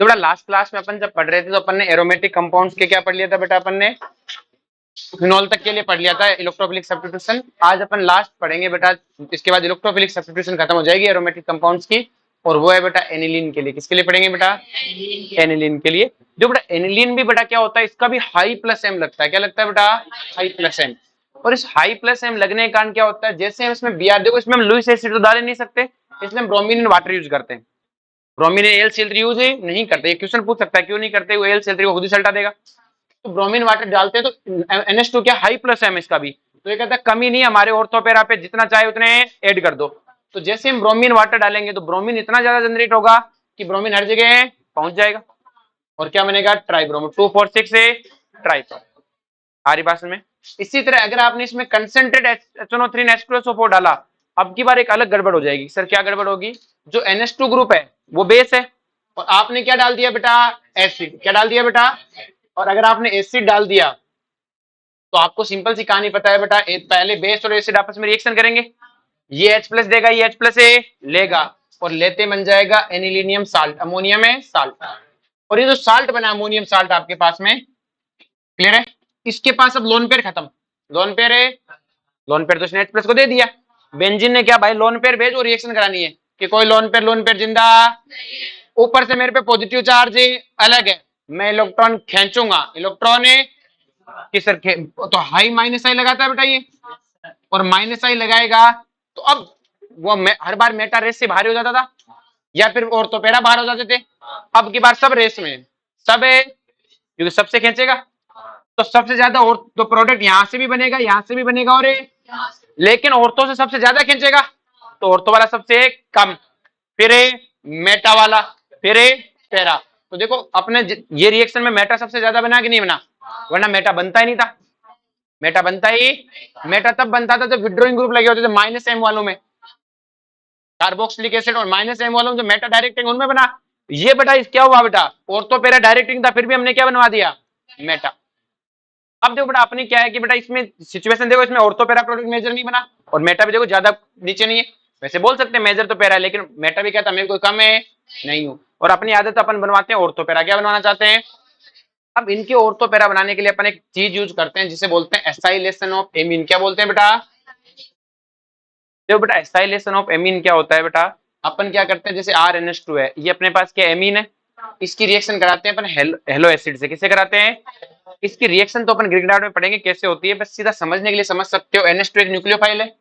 तो बेटा last class में अपन जब पढ़ रहे थे तो अपन ने एरोमेटिक कंपाउंड्स के क्या पढ़ लिया था बेटा, अपन ने फिनॉल तक के लिए पढ़ लिया था इलेक्ट्रोफिलिक सब्स्टिट्यूशन। आज अपन लास्ट पढ़ेंगे बेटा, इसके बाद इलेक्ट्रोफिलिक सब्स्टिट्यूशन खत्म हो जाएगी एरोमेटिक कंपाउंड्स की, और वो है बेटा एनिलीन के लिए। किसके लिए पढ़ेंगे बेटा? एनिलीन के लिए। जो बेटा एनिलीन भी बेटा क्या होता है, इसका भी हाई प्लस एम लगता है। क्या लगता है बेटा? High plus M. और इस हाई प्लस एम लगने के कारण क्या होता है, जैसे हम इसमें बी आर, देखो इसमें हम लुईस एसिड तो डाल ही नहीं सकते, इसलिए हम ब्रोमीन एंड वाटर यूज करते हैं। Bromine L C L three use नहीं करते। ये क्वेश्चन पूछ सकता है क्यों नहीं करते, वो एल सी एल थ्री को खुद ही सल्टा देगा। तो ब्रोमीन वाटर डालते हैं तो NH2 क्या हाई प्लस है इसका भी, तो ये कहता है कमी नहीं, हमारे ऑर्थोपेरा पे जितना चाहे उतने ऐड कर दो। तो जैसे हम ब्रोमीन वाटर डालेंगे तो ब्रोमीन इतना ज्यादा जनरेट होगा कि ब्रोमीन हर जगह पहुंच जाएगा, और क्या बनेगा? ट्राइब्रोमो 2,4,6 से ट्राइब्रोमो। आ रही बात में? इसी तरह अगर आपने इसमें कंसेंट्रेट HNO3 H2SO4 डाला, अब की बार एक अलग गड़बड़ हो जाएगी। सर क्या गड़बड़ होगी? जो NH2 ग्रुप है वो बेस है, और आपने क्या डाल दिया बेटा? एसिड। क्या डाल दिया बेटा? और अगर आपने एसिड डाल दिया तो आपको सिंपल सी कहानी पता है बेटा, पहले बेस और एसिड आपस में रिएक्शन करेंगे, ये H प्लस देगा, ये H प्लस ए लेगा, और लेते बन जाएगा एनिलीनियम साल्ट, अमोनियम है साल्ट। और ये जो साल्ट बना अमोनियम साल्ट आपके पास में, क्लियर है? इसके पास अब लोन पेयर खत्म, लोन पेयर है, लोन पेयर तो इसने H प्लस को दे दिया। बेंजीन ने क्या भाई, लोन पेयर भेज और रिएक्शन करानी है कि कोई लोन पेयर जिंदा, ऊपर से मेरे पे पॉजिटिव चार्ज अलग है, मैं इलेक्ट्रॉन खींचूंगा, इलेक्ट्रॉन कि सर तो हाई माइनस आई लगाता है बेटा ये, और माइनस आई लगाएगा तो अब वो हर बार मेटा रेस से भारी हो जाता था, या फिर ऑर्थोपेरा बाहर हो जाते थे। अब की बार सब रेस में, सब है क्योंकि सबसे खींचेगा, तो सबसे ज्यादा और तो प्रोडक्ट यहां से भी बनेगा, यहां से भी बनेगा, और लेकिन ऑर्थो से सबसे ज्यादा खींचेगा तो ऑर्थो वाला सबसे कम, फिर मेटा वाला, फिर पेरा। तो देखो अपने ये रिएक्शन में मेटा सबसे ज्यादा बना कि नहीं बना, वरना मेटा बनता ही नहीं था। मेटा बनता ही, मेटा तब बनता था जब विड्रोइंग ग्रुप लगे होते थे माइनस एम वालों में, कार्बोक्सिलिक एसिड, और माइनस एम वालों में जो मेटा डायरेक्टिंग उनमें बना। ये बेटा क्या हुआ बेटा, ऑर्थोपेरा डायरेक्टिंग था, फिर भी हमने क्या बनवा दिया? मेटा। अब देखो बेटा अपनी क्या है कि बेटा इसमें सिचुएशन देखो, इसमें ऑर्थोपेरा प्रोडक्ट मेजर नहीं बना, और मेटा भी देखो ज्यादा नीचे नहीं है। वैसे बोल सकते हैं मेजर तो पैरा है, लेकिन मेटा भी कहता मेरे कोई कम है नहीं हूं, और अपनी आदत अपन बनवाते हैं ऑर्थोपेरा। क्या बनवाना चाहते हैं? अब इनके ऑर्थोपेरा बनाने के लिए अपन एक चीज यूज करते हैं जिसे बोलते हैं एसाइलेशन ऑफ एमीन। क्या बोलते हैं बेटा? देखो बेटा एसाइलेशन ऑफ एमीन क्या होता है बेटा, अपन क्या करते हैं, जैसे RNH2 है, ये अपने पास क्या एमीन है, इसकी रिएक्शन कराते हैं अपन हेलो एसिड से। किसे कराते हैं? इसकी रिएक्शन तो अपन ग्रीक डायट में पढ़ेंगे कैसे होती है, बस सीधा समझने के लिए समझ सकते हो। NH2 एक न्यूक्लियोफाइल है,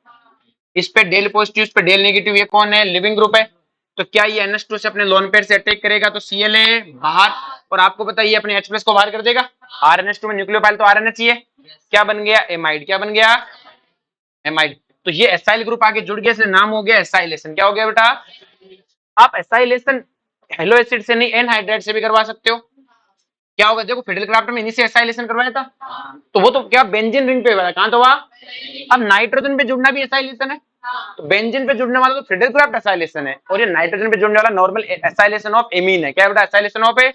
इस पे डेल पॉजिटिव, इस पे डेल नेगेटिव, ये कौन है? लिविंग ग्रुप है। तो क्या ये NH2 से अपने लोन पेयर से अटैक करेगा तो Cl है बाहर, और आपको पता है ये अपने H प्लस को बाहर कर देगा। RNH2 में न्यूक्लियोफाइल तो RNH ही है, क्या बन गया? एमाइड। क्या बन गया? एमाइड। तो ये एसाइल ग्रुप आगे जुड़ गया, इसलिए नाम हो गया एसाइलेशन। क्या हो गया बेटा? आप एसाइलेशन हेलो एसिड से नहीं, एनहाइड्राइड से भी करवा सकते हो। क्या होगा देखो, फिडेल क्राफ्ट में इन्हीं से एसाइलेशन करवाया था, तो वो तो क्या बेंजीन रिंग पे हुआ, कहां तो हुआ? अब नाइट्रोजन पे जुड़ना भी एसाइलेशन है, तो बेंजीन पे जुड़ने वाला तो फिडेल क्राफ्ट एसाइलेशन है, और ये नाइट्रोजन पे जुड़ने वाला नॉर्मल एसाइलेशन ऑफ एमीन है। क्या बेटा? एसाइलेशन ऑफ है।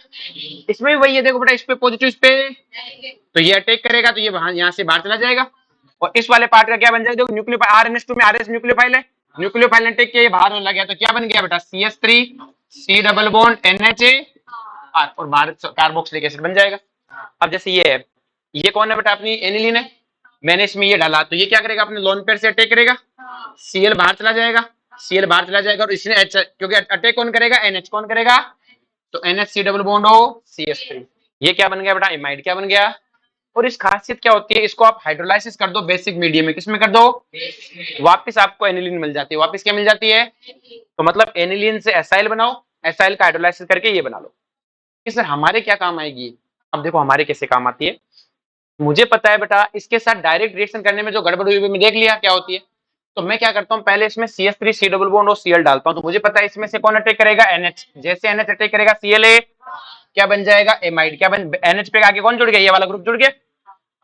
इसमें भी वही है, देखो बेटा इस पे पॉजिटिव, इस पे तो ये अटैक करेगा तो ये यहाँ से बाहर चला जाएगा, और इस वाले पार्ट का क्या बन जाएगा? देखो न्यूक्लियोफाइल RNH2 में RS न्यूक्लियोफाइल है, न्यूक्लियोफाइल ने अटैक किया, ये बाहर होने लगा, तो क्या बन गया बेटा? CH3 C double bond NHA R, और बाहर कार्बोक्सिलिक एसिड बन जाएगा। अब जैसे ये है, ये कौन है बेटा? अपनी एनिलीन है, मैंने इसमें ये डाला, तो ये क्या करेगा? अपने लोन पेयर से अटैक करेगा, Cl बाहर चला जाएगा, Cl बाहर चला जाएगा, और इसने H, क्योंकि अटैक कौन करेगा? NH कौन करेगा? तो NH C डबल बॉन्ड हो CH3, ये क्या बन गया बेटा? एमाइड। क्या बन गया? और इस खासियत क्या होती है, इसको आप हाइड्रोलाइसिस कर दो बेसिक मीडियम में, किसमें कर दो? वापस आपको एनिलीन मिल जाती है। वापस क्या मिल जाती है? तो मतलब एनिलीन से एसाइल बनाओ, एसाइल का हाइड्रोलाइसिस करके ये बना लो। कि सर हमारे क्या काम आएगी? अब देखो हमारे कैसे काम आती है, मुझे पता है बेटा इसके साथ डायरेक्ट रिएक्शन करने में जो गड़बड़ हुई मैं देख लिया क्या होती है, तो मैं क्या करता हूँ, पहले इसमें CH3 C डबल बॉन्ड और Cl डालता हूँ, तो मुझे पता है इसमें से कौन अटैक करेगा? NH। जैसे NH अटैक करेगा Cl क्या बन जाएगा? एमाइड। क्या बन? NH पे आगे कौन जुड़ गया? ये वाला ग्रुप जुड़ गया।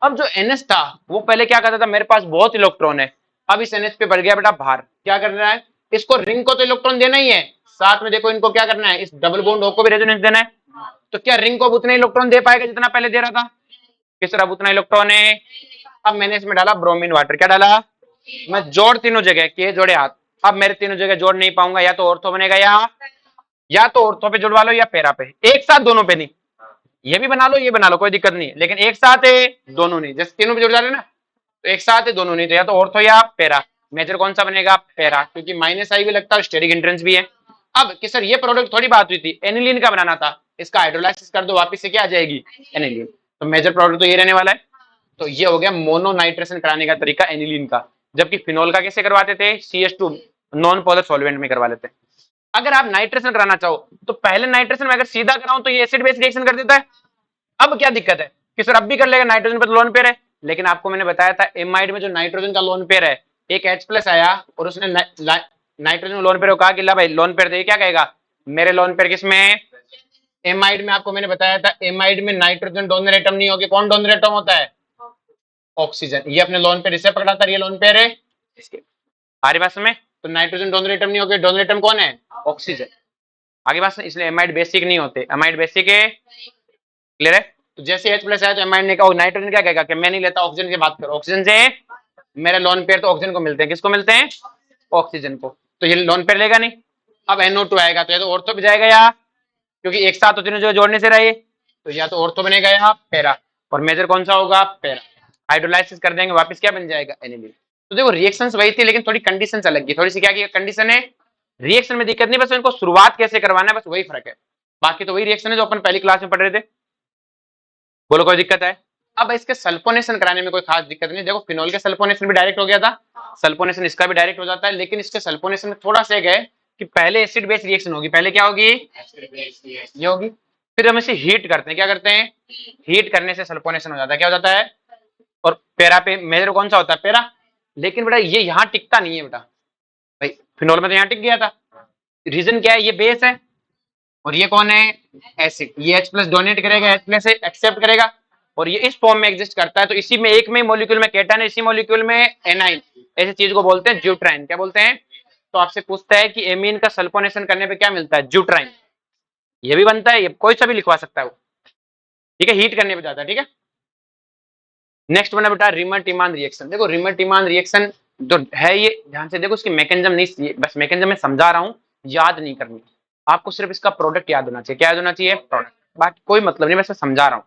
अब जो NH था वो पहले क्या करता था, मेरे पास बहुत इलेक्ट्रॉन है, अब इस NH पे बढ़ गया बेटा भार, क्या करना है? इसको रिंग को तो इलेक्ट्रॉन देना ही है, साथ में देखो इनको क्या करना है, इस डबल बॉन्ड O को भी रेजोनेंस देना है। तो क्या रिंग को उतना इलेक्ट्रॉन दे पाएगा जितना पहले दे रहा था? किस तरह उतना इलेक्ट्रॉन है? अब मैंने इसमें डाला ब्रोमीन वाटर। क्या डाला? मैं जोड़ तीनों जगह के जोड़े हाथ, अब मेरे तीनों जगह जोड़ नहीं पाऊंगा, या तो ऑर्थो बनेगा या तो ऑर्थो पे जुड़वा लो या पैरा पे, एक साथ दोनों पे नहीं। ये भी बना लो ये बना लो कोई दिक्कत नहीं, लेकिन एक साथ है दोनों नहीं। जैसे तीनों पे जुड़ जा रहे ना, तो एक साथ है दोनों नहीं, तो या तो ऑर्थो या पैरा। मेजर कौन सा बनेगा? पैरा, क्योंकि माइनस आई भी लगता है और स्टेरिक एंट्रेंस भी है। अब कि सर ये प्रोडक्ट थोड़ी बात हुई थी, एनिलीन का बनाना था, इसका हाइड्रोलाइसिस कर दो वापिस से क्या आ जाएगी? एनिलीन। तो मेजर प्रोडक्ट तो ये रहने वाला है। तो ये हो गया मोनो नाइट्रेशन कराने का तरीका एनिलीन का। जबकि फिनोल का कैसे करवाते थे? CH2 नॉन पोलर सॉल्वेंट में करवा लेते हैं। अगर आप नाइट्रेशन कराना चाहो तो पहले नाइट्रेशन में अगर सीधा कराऊं तो ये एसिड बेस रिएक्शन कर देता है। अब क्या दिक्कत है कि सर अब भी कर लेगा, नाइट्रोजन पर लोन पेयर है। लेकिन आपको मैंने बताया था एमाइड में जो नाइट्रोजन का लोन पेयर है, एक H+ आया और उसने नाइट्रोजन लोन पेयर को कहा कि ला भाई लोन पेयर दे, क्या कहेगा? मेरे लोन पेयर किसमें? एमाइड में। आपको मैंने बताया था एमाइड में नाइट्रोजन डोनर एटम नहीं होगी, कौन डोनर एटम होता है? ऑक्सीजन। ये अपने लोन पेयर इसे पकड़ाता है, ये लोन पेयर है इसके। आगे बात में, तो नाइट्रोजन डोनर एटम नहीं होगी, डोनर एटम कौन है? ऑक्सीजन। आगे बात, इसलिए एमाइड बेसिक नहीं होते, एमाइड बेसिक है। क्लियर है? तो जैसे H+ आया तो एमाइड ने कहा, नाइट्रोजन क्या कहेगा कि मैं नहीं लेता, ऑक्सीजन की बात करो, ऑक्सीजन से मेरे लोन पेयर तो ऑक्सीजन को मिलते हैं, किसको मिलते हैं? ऑक्सीजन को। तो ये लोन पेयर लेगा नहीं। अब NO2 आएगा तो ये तो ऑर्थो पे जाएगा, या क्योंकि एक साथ होते जो जोड़ने से रहे, तो या तो ऑर्थो बनेगा या पैरा। और मेजर कौन सा होगा? पैरा। हाइड्रोलाइसिस कर देंगे वापस क्या बन जाएगा? एनिलीन। तो देखो रिएक्शंस वही थी, लेकिन थोड़ी कंडीशंस अलग की, थोड़ी सी क्या की कंडीशन है? रिएक्शन में दिक्कत नहीं, बस इनको शुरुआत कैसे करवाना है, बस वही फर्क है। बाकी तो वही रिएक्शन है जो अपन पहली क्लास में पढ़ रहे थे। बोलो कोई दिक्कत है? अब इसके सल्फोनेशन कराने में कोई खास दिक्कत नहीं। देखो फिनोल के सल्फोनेशन भी डायरेक्ट हो गया था, सल्फोनेशन इसका भी डायरेक्ट हो जाता है, लेकिन इसके सल्फोनेशन में थोड़ा सा है कि पहले एसिड बेस रिएक्शन होगी। पहले क्या होगी? ये होगी। फिर हम इसे हीट करते हैं, क्या करते हैं? हीट करने से सल्फोनेशन हो जाता है, क्या हो जाता है? और पैरा पे मेजर कौन सा होता है? पैरा। लेकिन बेटा ये यहाँ टिकता नहीं है बेटा, भाई फिनोल में तो यहाँ टिक गया था। रीजन क्या है? ये बेस है और ये कौन है? एसिड। ये H+ डोनेट करेगा, H+ एक्सेप्ट करेगा और ये इस फॉर्म में एग्जिस्ट करता है। तो इसी में एक में मॉलिक्यूल में केटन है, इसी मॉलिक्यूल में एनाइन। ऐसी चीज को बोलते हैं ज्यूट्राइन। क्या बोलते हैं? तो आपसे पूछता है कि एमीन का सल्फोनेशन करने पे क्या मिलता है? ज्यूट्राइन। ये भी बनता है, ये कोई सा भी लिखवा सकता है वो, ठीक है, हीट करने पे जाता है, ठीक है। नेक्स्ट बना बेटा रिमर टिमान रिएक्शन। देखो रिमर टिमान रिएक्शन जो है, ये ध्यान से देखो, इसकी मैकेनिज्म नहीं, बस मैकेनिज्म में समझा रहा हूं, याद नहीं करनी। आपको सिर्फ इसका प्रोडक्ट याद होना चाहिए। क्या याद होना चाहिए? प्रोडक्ट। बाकी कोई मतलब नहीं, वैसे समझा रहा हूँ,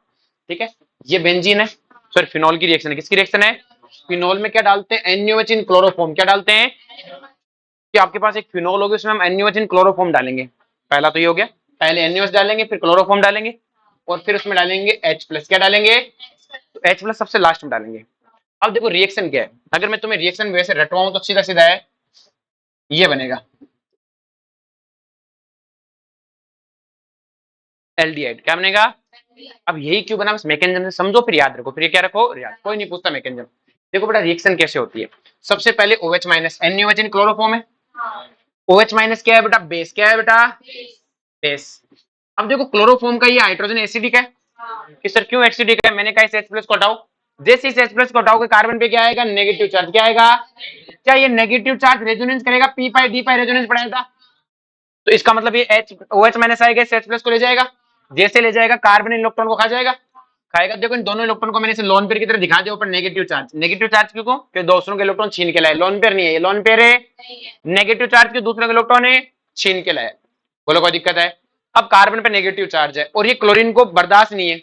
ठीक है। ये बेंजीन है, सॉरी फिनोल की रिएक्शन है। किसकी रिएक्शन है? फिनोल में क्या डालते हैं? NaOH in chloroform. क्या डालते हैं? कि आपके पास एक फिनोल होगी, उसमें हम NaOH इन क्लोरोफॉर्म डालेंगे। पहला तो ये हो गया, पहले NaOH डालेंगे, फिर क्लोरोफॉर्म डालेंगे और फिर उसमें डालेंगे H+। क्या डालेंगे? तो H+ सबसे लास्ट में डालेंगे। अब देखो रिएक्शन क्या है, अगर मैं तुम्हें रिएक्शन वैसे रटवाऊं तो सीधा सीधा है, ये बनेगा एल्डिहाइड। क्या बनेगा? अब यही क्यों बना, बस मैकेनिज्म से समझो फिर याद रखो, फिर ये क्या रखो? याद। कोई नहीं पूछता मैकेनिज्म। देखो बेटा रिएक्शन कैसे होती है। सबसे पहले OH- NaOH इन क्लोरोफॉर्म है। OH- क्या है बेटा? बेस। क्या है बेटा? बेस। अब देखो क्लोरोफॉर्म का ये हाइड्रोजन एसिडिक है कि सर क्यों एसिडिक है? मैंने कहा इस H+ को हटाओ, जैसे इस H+ को हटाओगे कार्बन पे क्या आएगा? Negative charge. क्या आएगा? क्या ये नेगेटिव चार्ज रेजोनेंस करेगा? p π d π रेजोनेंस बढ़ाएगा। तो इसका मतलब ये OH- आएगा, इस H+ को ले जाएगा, जैसे ले जाएगा कार्बन इलेक्ट्रॉन को खा जाएगा, खाएगा। देखो इन दोनों इलेक्ट्रॉन को मैंने इसे लोन पेयर की तरह दिखा दिया, ऊपर नेगेटिव चार्ज। नेगेटिव चार्ज क्यों? क्योंकि दूसरों के इलेक्ट्रॉन छीन के लाए। लोन पेयर नहीं है, ये लोन पेयर है। नेगेटिव चार्ज क्यों? दूसरों के इलेक्ट्रॉन है छीन के लाए। बोलो कोई दिक्कत है? अब कार्बन पे नेगेटिव चार्ज है और ये क्लोरीन को बर्दाश्त नहीं है,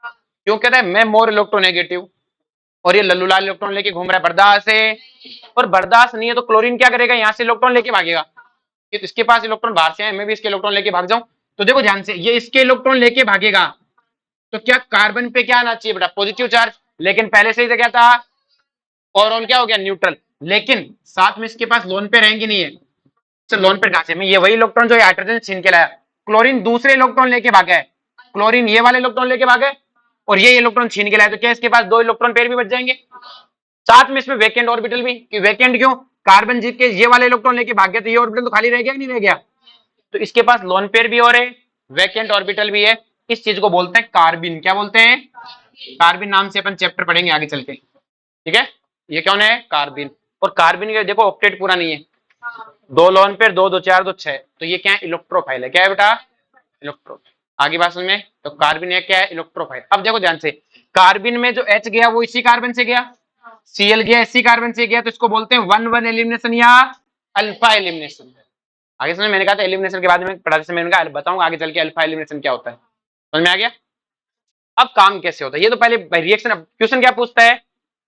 क्यों कहता है मैं मोर इलेक्ट्रोनेगेटिव, और ये लल्लू लाल इलेक्ट्रॉन लेके घूम रहा है, बर्दाश्त है। और बर्दाश्त नहीं है तो क्लोरीन क्या करेगा? यहाँ से इलेक्ट्रॉन लेके भागेगा कि इसके पास इलेक्ट्रॉन बाहर से है, मैं भी इसके इलेक्ट्रॉन लेके भाग जाऊं। तो देखो ध्यान से, ये इसके इलेक्ट्रॉन लेके भागेगा तो क्या कार्बन पे क्या आना चाहिए बेटा? Positive charge. लेकिन पहले से ही तो क्या था? ओवरऑल क्या हो गया? न्यूट्रल। लेकिन साथ में इसके पास लोन पे रहेंगे नहीं है, तो लोन पे कहां से? मैं ये वही इलेक्ट्रॉन जो हाइड्रोजन छीन के लाया, क्लोरीन दूसरे इलेक्ट्रॉन लेके भागा है, क्लोरीन ये वाले इलेक्ट्रॉन लेके भागा और ये इलेक्ट्रॉन छीन के लाया, तो क्या इसके पास दो इलेक्ट्रॉन पेयर भी बच जाएंगे? साथ में इसमें वैकेंट ऑर्बिटल भी, कि वैकेंट क्यों? कार्बन जीत के ये वाले इलेक्ट्रॉन लेके भाग गया तो ये ऑर्बिटल तो खाली रह गया कि नहीं रह गया? तो इसके पास लोन पेयर भी और है, वैकेंट ऑर्बिटल भी है। इस चीज को बोलते हैं कार्बिन। क्या बोलते हैं? कार्बिन नाम से अपन चैप्टर पढ़ेंगे आगे चल के, ठीक है। ये कौन है? कार्बिन। और कार्बिन के देखो ऑक्टेट पूरा नहीं है, दो लोन पेयर, दो दो चार दो छह, तो ये क्या है? इलेक्ट्रोफाइल है। क्या है बेटा? इलेक्ट्रो। आगे बात समझ में? तो कार्बिन एक क्या है? इलेक्ट्रोफाइल। अब देखो ध्यान से, कार्बिन में जो H गया वो इसी कार्बन से गया, Cl गया इसी कार्बन से गया, तो इसको बोलते हैं 1-1 एलिमिनेशन या अल्फा एलिमिनेशन। आगे समझ, मैंने कहा था एलिमिनेशन के बाद में पढ़ाते समय मैंने कहा बताऊंगा आगे चल के अल्फा एलिमिनेशन क्या होता है, समझ में आ गया। अब काम कैसे होता है ये तो पहले रिएक्शन, क्वेश्चन क्या पूछता है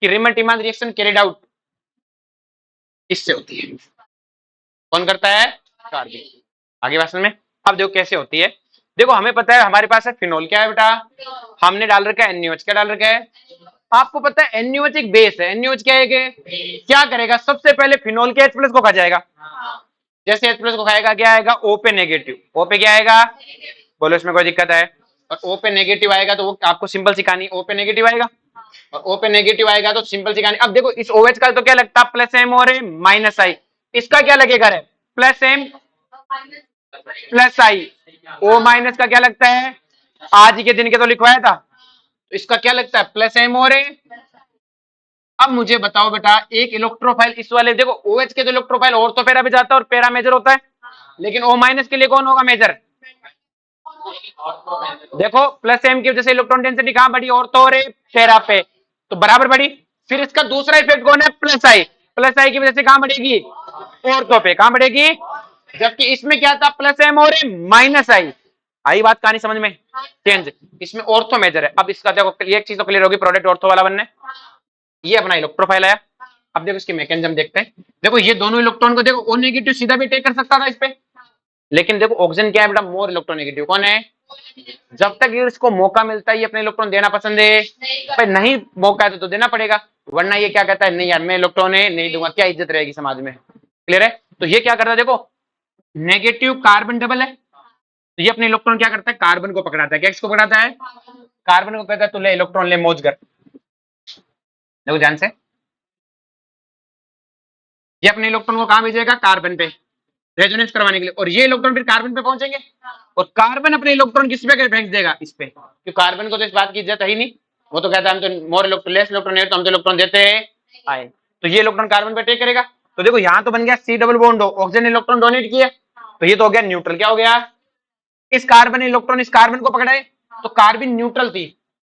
कि रिमन टिमान रिएक्शन कैरिड आउट इससे होती है, कौन करता है, कार्बन। आगे बात समझ में। अब देखो कैसे होती है, देखो हमें पता है हमारे पास है फिनोल, क्या है बेटा, हमने डाल रखा है NaOH, क्या डाल रखा है, आपको पता है NaOH एक बेस है, NaOH क्या है क्या करेगा, सबसे पहले फिनोल के H+ को खा जाएगा, जैसे H+ को खाएगा क्या आएगा, O पे नेगेटिव, O पे क्या आएगा, बोलो इसमें कोई दिक्कत है, और O पे नेगेटिव आएगा तो वो आपको सिंपल सी कहानी, O पे नेगेटिव आएगा, और O पे नेगेटिव आएगा तो सिंपल सी कहानी। अब देखो इस OH का तो क्या लगता है +M और -I, इसका क्या लगेगा रे, +M +I, O- का क्या लगता है, आज ही के दिन के तो लिखवाया था, तो इसका क्या लगता है +M और अब मुझे बताओ बेटा एक इलेक्ट्रोफाइल इस वाले, देखो OH के तो इलेक्ट्रोफाइल ऑर्थो पैरा भी जाता है और पैरा मेजर होता है, लेकिन O- के लिए कौन होगा मेजर, देखो +M की वजह से इलेक्ट्रॉन डेंसिटी कहां बढ़ी, ऑर्थो और पैरा पे, तो बराबर बढ़ी। फिर इसका दूसरा इफेक्ट कौन है, +I की वजह से कहां बढ़ेगी, ऑर्थो पे, कहां बढ़ेगी, जबकि इसमें क्या था +M और -I, आई बात कहानी समझ में, चेंज, इसमें ऑर्थो मेजर है। अब इसका देखो एक चीज तो क्लियर होगी, प्रोडक्ट ऑर्थो वाला बनने, ये अपना इलेक्ट्रोफाइल आया। अब देखो इसकी मैकेनिज्म देखते हैं, देखो ये दोनों इलेक्ट्रॉन को देखो O- सीधा भी टेक कर सकता था इस पे, लेकिन देखो ऑक्सीजन क्या है बेटा, मोर इलेक्ट्रोनेगेटिव, कौन है, जब तक ये इसको मौका मिलता है ये अपने इलेक्ट्रॉन देना पसंद है, भाई नहीं मौका है तो देना पड़ेगा, वरना ये क्या कहता है, नहीं यार मैं इलेक्ट्रॉन है नहीं दूंगा, क्या इज्जत रहेगी समाज में, क्लियर है। तो ये क्या करता है, देखो नेगेटिव कार्बन डबल है, तो ये अपने इलेक्ट्रॉन क्या करता है, कार्बन को पकड़ाता है, क्या किसको पकड़ाता है, कार्बन को, कहता है तू ले इलेक्ट्रॉन ले मौज कर, देखो ध्यान से, ये अपने इलेक्ट्रॉन को कहां भेजेगा, कार्बन पे रेजोनेंस करवाने के लिए, और ये इलेक्ट्रॉन फिर कार्बन पे पहुंचेंगे, और कार्बन अपने इलेक्ट्रॉन किस पे फेंक देगा, इस पे, क्योंकि कार्बन को तो इस बात की इज्जत है ही नहीं, वो तो कहता है हम तो मोर इलेक्ट्रॉन लेस इलेक्ट्रॉन है, तो हम तो इलेक्ट्रॉन देते आए, तो ये इलेक्ट्रॉन कार्बन पे टेक करेगा, तो देखो यहाँ तो बन गया C double bond, oxygen electron donate किया, तो ये तो हो गया न्यूट्रल, क्या हो गया, इस कार्बन इलेक्ट्रॉन इस कार्बन को पकड़ाए, तो कार्बन न्यूट्रल थी,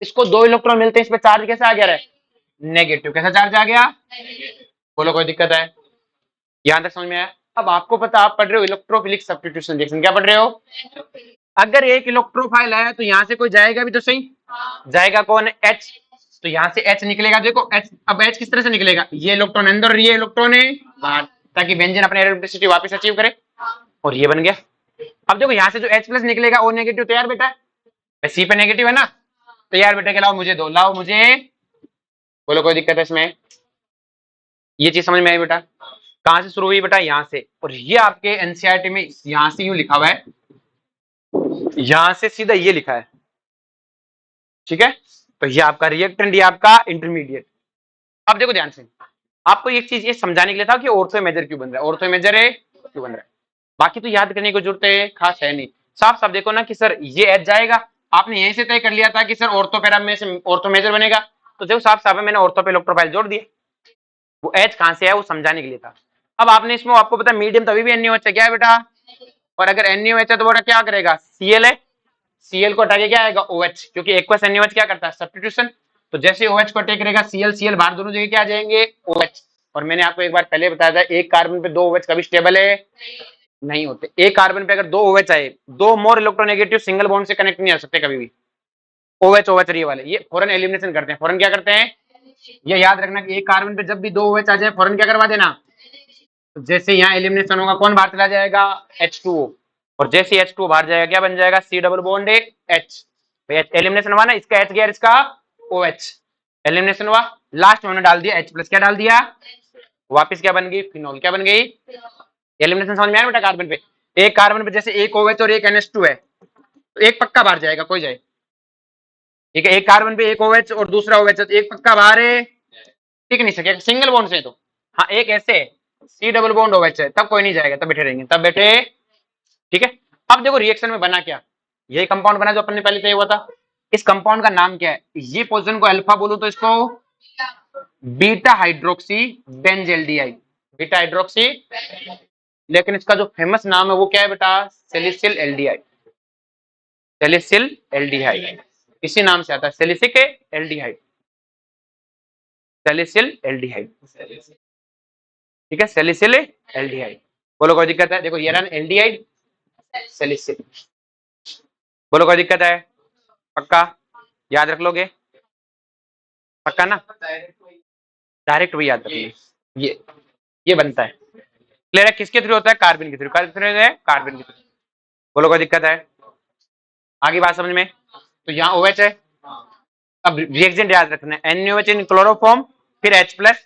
इसको 2 इलेक्ट्रॉन मिलते हैं, इस पे चार्ज कैसा आ गया है, नेगेटिव, कैसा चार्ज आ गया, बोलो कोई दिक्कत है, यहां तक समझ में आया। अब आपको पता, आप पढ़ रहे हो इलेक्ट्रोफिलिक सब्स्टिट्यूशन रिएक्शन, क्या पढ़ रहे हो, अगर एक इलेक्ट्रोफाइल आया तो यहां से कोई जाएगा भी तो सही, जाएगा कौन, H, तो यहां से H निकलेगा, देखो H, अब H किस तरह से निकलेगा, ये इलेक्ट्रॉन अंदर और ये इलेक्ट्रॉन है बाहर, ताकि व्यंजन अपने इलेक्ट्रिसिटी वापस अचीव करे, और ये बन गया। अब देखो यहां से जो H+ निकलेगा O- तैयार बेटा, C पे नेगेटिव है ना, तैयार बेटा के लाओ मुझे दो, लाओ मुझे, बोलो कोई दिक्कत है इसमें, ये चीज समझ में आई बेटा, कहां से शुरू हुई बेटा, यहां से, और ये आपके एनसीईआरटी में यहां से यूं लिखा हुआ है, यहां से सीधा ये लिखा है, ठीक है, तो ये आपका रिएक्टेंट, ये आपका इंटरमीडिएट। अब देखो ध्यान से, आपको एक चीज ये समझाने के लिए था कि ऑर्थो मेजर क्यों बन रहा है, ऑर्थो मेजर है क्यों बन रहा है, बाकी तो याद करने की जरूरत है खास है नहीं, साफ साफ देखो ना कि सर ये एच जाएगा, आपने यहीं से तय कर लिया था कि सर ऑर्थो पैरा में से ऑर्थो मेजर बनेगा, तो देखो साफ साफ है मैंने ऑर्थो पे इलेक्ट्रोफाइल जोड़ दिया, वो एच कहां से है वो समझाने के लिए था। अब आपने इसमें, आपको पता मीडियम तभी भी NaOH है, क्या है बेटा, और अगर NaOH है तो बेटा क्या करेगा, Cl है, Cl को हटा के क्या आएगा OH, क्योंकि एक्वस NaOH क्या करता है, सब्स्टिट्यूशन, तो जैसे OH को टेक करेगा Cl बाहर दोनों जगह क्या आ जाएंगे, OH, और मैंने आपको एक बार पहले बताया था एक कार्बन पे 2 OH कभी स्टेबल है नहीं होते, एक कार्बन पे अगर 2 OH आए, 2 मोर इलेक्ट्रोनेगेटिव सिंगल बॉन्ड से कनेक्ट नहीं आ सकते कभी भी, OH OH रही वाले ये फौरन एलिमिनेशन करते हैं, फौरन क्या करते हैं, ये याद रखना कि एक कार्बन पे जब भी 2 OH आ जाए फौरन क्या करवा देना, तो जैसे यहाँ एलिमिनेशन होगा कौन बाहर चला जाएगा, H2O, और जैसे H2O बाहर जाएगा क्या बन जाएगा, C double bond H, elimination हुआ ना, इसका H गया, इसका OH, एलिमिनेशन हुआ, लास्ट में हमने डाल दिया H+, क्या डाल दिया, वापस क्या बन गई, फिनोल, क्या बन गई, एलिमिनेशन समझ में आया बेटा, कार्बन पे, एक कार्बन पे जैसे एक OH और एक NH2 है, तो एक पक्का बाहर जाएगा, कोई जाए, ठीक है, एक कार्बन पे एक OH और दूसरा OH है, तो एक पक्का बाहर है, टिक नहीं सकेगा सिंगल बॉन्ड से, तो हाँ एक ऐसे C डबल बॉन्ड OH है, तब कोई नहीं जाएगा, तब बैठे रहेंगे, तब बैठे, ठीक है। अब देखो रिएक्शन में बना क्या, ये कंपाउंड बना जो अपन ने पहले तय हुआ था, इस कंपाउंड का नाम क्या है, ये पोजीशन को अल्फा बोलूं तो इसको beta hydroxy benzaldehyde, beta hydroxy, लेकिन इसका जो फेमस नाम है वो क्या है बेटा, सेलिसिल एल्डिहाइड, सेलिसिल एल्डिहाइड, इसी नाम से आता है सेलिसिक एल्डिहाइड, सेलिसिल एल्डिहाइड, ठीक है, सेलिसिल एल्डिहाइड। बोलो कोई दिक्कत है? देखो ये रहा एल्डिहाइड सैलिसिल। बोलो कोई दिक्कत है? पक्का याद रख लोगे? पक्का ना? डायरेक्ट वही याद रखिए। ये बनता है। क्लियर है? किसके थ्रू होता है? कार्बन के थ्रू। कार्बन के थ्रू। बोलो कोई दिक्कत है? आगे बात समझ में? तो यहाँ OH है। अब रिएक्शन याद रखना है, NaOH इन क्लोरोफॉर्म, फिर H प्लस,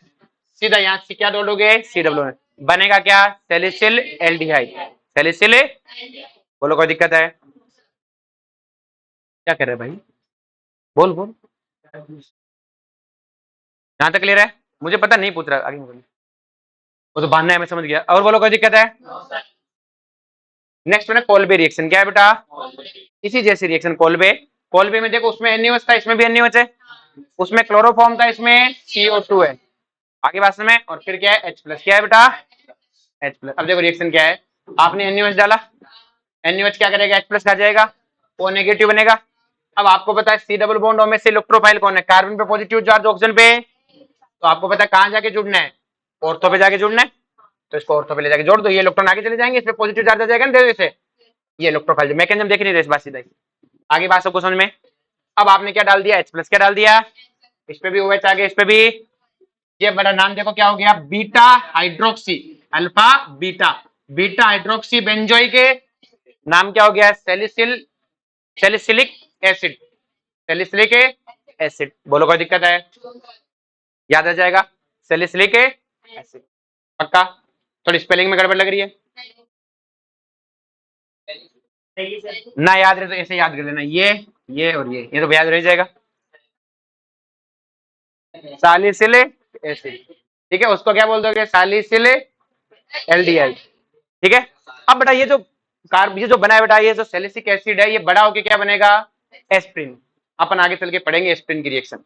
सीधा यहाँ से क्या जोड़ोगे? COO। बनेगा क्या? Salicyl aldehyde. सैलिसिल। बोलो कोई दिक्कत है? क्या कर रहे हैं भाई? बोल बोल। यहाँ तक क्लियर है? मुझे पता नहीं, पूछ रहा आगे बोलिए। वो तो बांधना है, मैं समझ गया। और बोलो कोई दिक्कत है? नेक्स्ट है कोल्बे रिएक्शन। क्या है बेटा? इसी जैसी रिएक्शन कोल्बे। कोल्बे में देखो उसमें NaOH था, इसमें भी NaOH है। उसमें क्लोरोफॉर्म था, इसमें CO2 है। आगे बात में। और फिर क्या है? H plus. क्या है बेटा? H plus. अब देखो रिएक्शन क्या है, आपने NaOH डाला, NaOH क्या करेगा? H प्लस खा जाएगा, O नेगेटिव बनेगा। अब आपको पता है C डबल बॉन्ड O में से इलेक्ट्रोफाइल कौन है? कार्बन पे पॉजिटिव चार्ज, ऑक्सीजन पे। तो आपको पता है कहां जाके जुड़ना है? ऑर्थो पे जाके जुड़ना है। तो इसको ऑर्थो पे ले जाके जोड़ दो, ये इलेक्ट्रॉन आगे चले जाएंगे, इस पे पॉजिटिव चार्ज आ जाएगा ना इसे। ये इलेक्ट्रोफाइल मैकेनिज्म देख नहीं रहे इस बात सीधा। आगे बात सबको समझ में? अब आपने क्या डाल दिया? H plus. क्या डाल दिया? इस पे भी OH आ गया, इस पे भी। ये बड़ा नाम देखो क्या हो गया? Beta hydroxy alpha beta. Beta hydroxy benzoic के नाम क्या हो गया? Salicyl, salicylic acid. Salicylic acid. बोलो कोई दिक्कत है? याद आ जाएगा? Salicylic acid. पक्का? थोड़ी स्पेलिंग में गड़बड़ लग रही है ना? याद रहे तो ऐसे याद कर लेना, ये और ये तो याद रह जाएगा। Salicylic acid. ठीक है, उसको क्या बोल दोगे? Salicylic aldehyde. ठीक है। अब बेटा ये जो बना है बेटा, ये जो सैलिसिलिक एसिड है, ये बड़ा होके क्या बनेगा? एस्प्रिन। अपन आगे चल के पढ़ेंगे एस्प्रिन की रिएक्शन।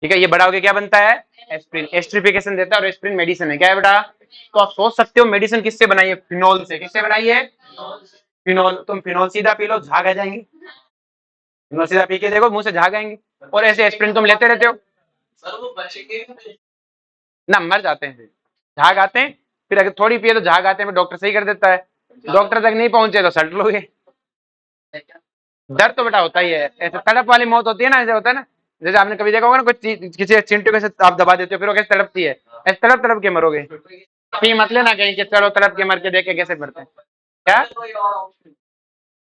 ठीक है, ये बड़ा होके क्या बनता है? एस्प्रिन। एस्ट्रिफिकेशन देता है, और एस्प्रिन मेडिसिन है। क्या है बेटा? तो आप सोच सकते हो मेडिसिन किससे बनाई है? फिनोल से। किससे बनाई है? फिनोल। तुम फिनोल सीधा पी लो, झाग आ जाएंगे। फिनोल सीधा पी के देखो, मुंह से झाग आएंगे। और ऐसे एस्प्रिन तुम लेते रहते हो ना, मर जाते हैं। झाग आते हैं, फिर अगर थोड़ी पिए तो झाग आते हैं, डॉक्टर सही कर देता है। डॉक्टर तक नहीं पहुंचे तो सट लोगे। डर तो बेटा होता ही है, ऐसे तड़प वाली मौत होती है ना, ऐसे होता है ना। जैसे आपने कभी देखा होगा ना, कुछ चीज किसी चिंटू के साथ आप दबा देते हो, फिर वो कैसे तड़पती है, ऐसे तड़प तड़प के मरोगे। पी मत लेना कहीं कि चलो तड़प के मर के देखे कैसे मरते हैं। क्या